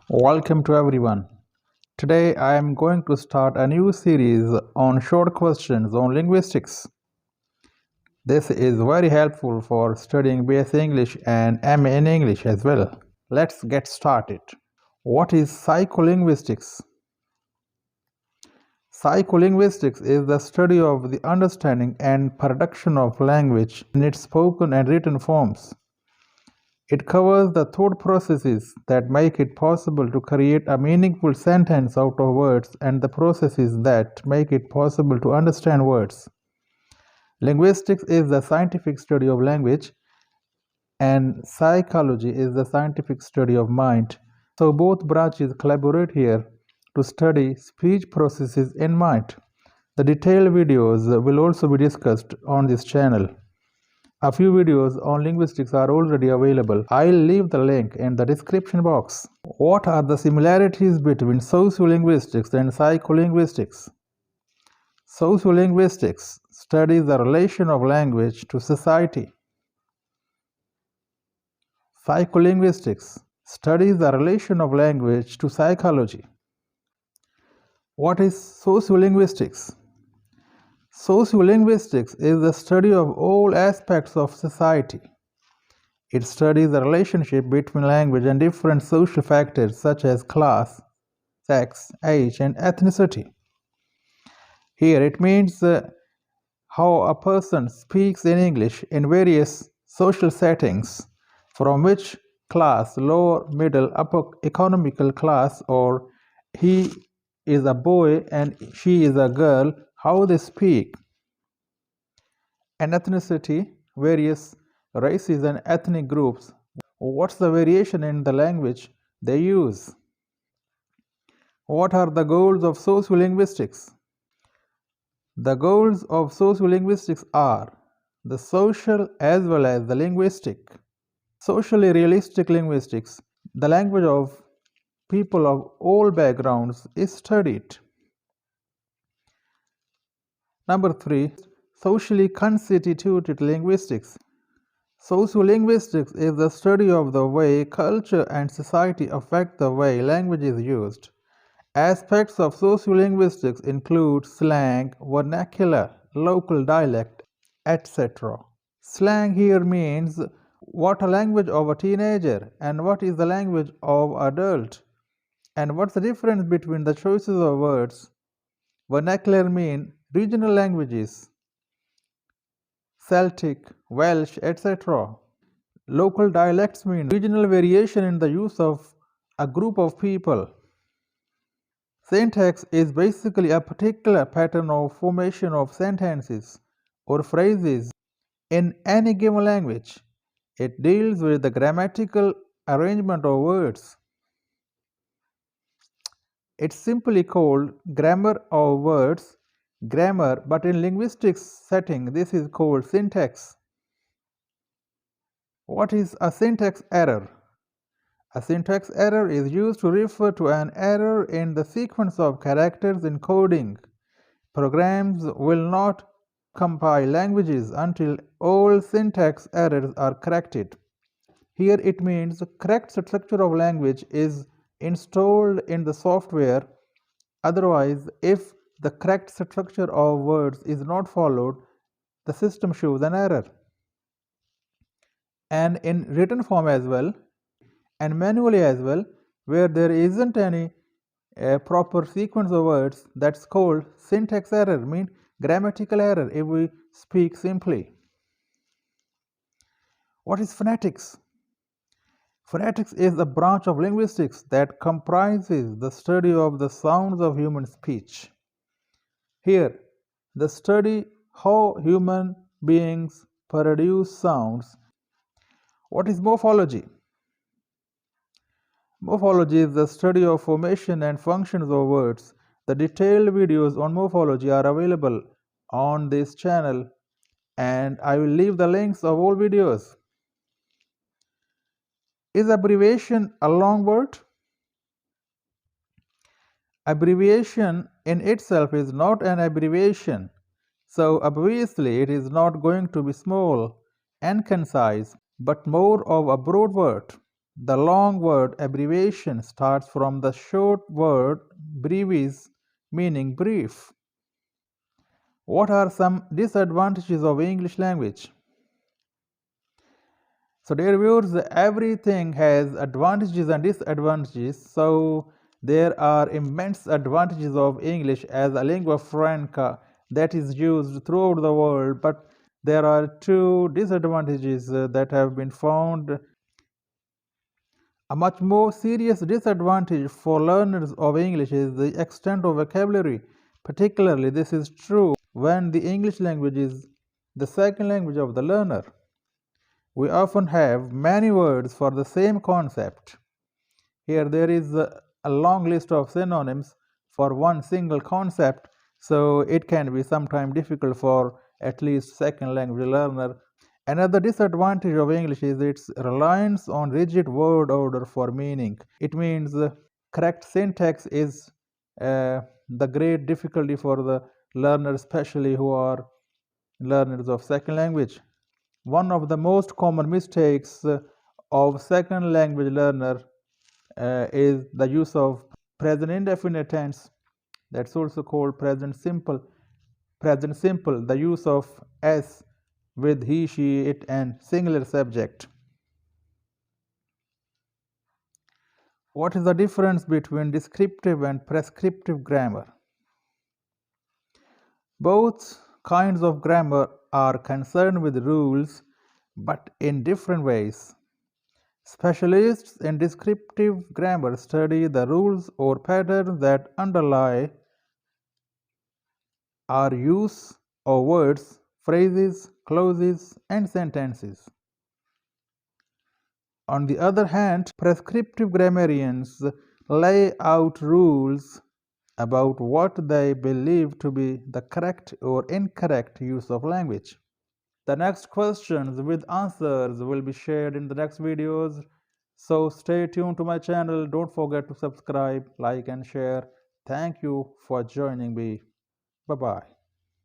Welcome to everyone. Today I am going to start a new series on short questions on linguistics. This is very helpful for studying BS English and MA in English as well. Let's get started. What is psycholinguistics? Psycholinguistics is the study of the understanding and production of language in its spoken and written forms. It covers the thought processes that make it possible to create a meaningful sentence out of words and the processes that make it possible to understand words. Linguistics is the scientific study of language, and psychology is the scientific study of mind. So both branches collaborate here to study speech processes in mind. The detailed videos will also be discussed on this channel. A few videos on linguistics are already available. I'll leave the link in the description box. What are the similarities between sociolinguistics and psycholinguistics? Sociolinguistics studies the relation of language to society. Psycholinguistics studies the relation of language to psychology. What is sociolinguistics? Sociolinguistics is the study of all aspects of society. It studies the relationship between language and different social factors such as class, sex, age, and ethnicity. Here it means how a person speaks in English in various social settings, from which class, lower, middle, upper economical class, or he is a boy and she is a girl, how they speak. And ethnicity, various races and ethnic groups, what's the variation in the language they use. What are the goals of sociolinguistics? The goals of sociolinguistics are the social as well as the linguistic. Socially realistic linguistics, the language of people of all backgrounds is studied. Number 3, socially constituted linguistics. Sociolinguistics is the study of the way culture and society affect the way language is used. Aspects of sociolinguistics include slang, vernacular, local dialect, etc. Slang here means what a language of a teenager and what is the language of adult, and what's the difference between the choices of words. Vernacular mean regional languages, Celtic, Welsh, etc. Local dialects mean regional variation in the use of a group of people. Syntax is basically a particular pattern of formation of sentences or phrases in any given language. It deals with the grammatical arrangement of words. It's simply called grammar of words, grammar, but in linguistics setting this is called syntax. What is a syntax error? A syntax error is used to refer to an error in the sequence of characters in coding. Programs will not compile languages until all syntax errors are corrected. Here it means the correct structure of language is installed in the software. Otherwise, if the correct structure of words is not followed, the system shows an error. And in written form as well, and manually as well, where there isn't any proper sequence of words, that's called syntax error, mean grammatical error if we speak simply. What is phonetics? Phonetics is a branch of linguistics that comprises the study of the sounds of human speech. Here, the study how human beings produce sounds. What is morphology? Morphology is the study of formation and functions of words. The detailed videos on morphology are available on this channel, and I will leave the links of all videos. Is abbreviation a long word? Abbreviation in itself is not an abbreviation, so obviously it is not going to be small and concise, but more of a broad word. The long word abbreviation starts from the short word brevis, meaning brief. What are some disadvantages of English language? So dear viewers, everything has advantages and disadvantages. So there are immense advantages of English as a lingua franca that is used throughout the world, but there are two disadvantages that have been found. A much more serious disadvantage for learners of English is the extent of vocabulary. Particularly, this is true when the English language is the second language of the learner. We often have many words for the same concept. Here there is a long list of synonyms for one single concept, so it can be sometimes difficult for at least second language learner. Another disadvantage of English is its reliance on rigid word order for meaning. It means correct syntax is the great difficulty for the learners, especially who are learners of second language. One of the most common mistakes of second language learner is the use of present indefinite tense, that's also called present simple. Present simple, the use of s with he, she, it, and singular subject. What is the difference between descriptive and prescriptive grammar? Both kinds of grammar are concerned with rules, but in different ways. Specialists in descriptive grammar study the rules or patterns that underlie our use of words, phrases, clauses, and sentences. On the other hand, prescriptive grammarians lay out rules about what they believe to be the correct or incorrect use of language. The next questions with answers will be shared in the next videos. So stay tuned to my channel. Don't forget to subscribe, like, and share. Thank you for joining me. Bye-bye.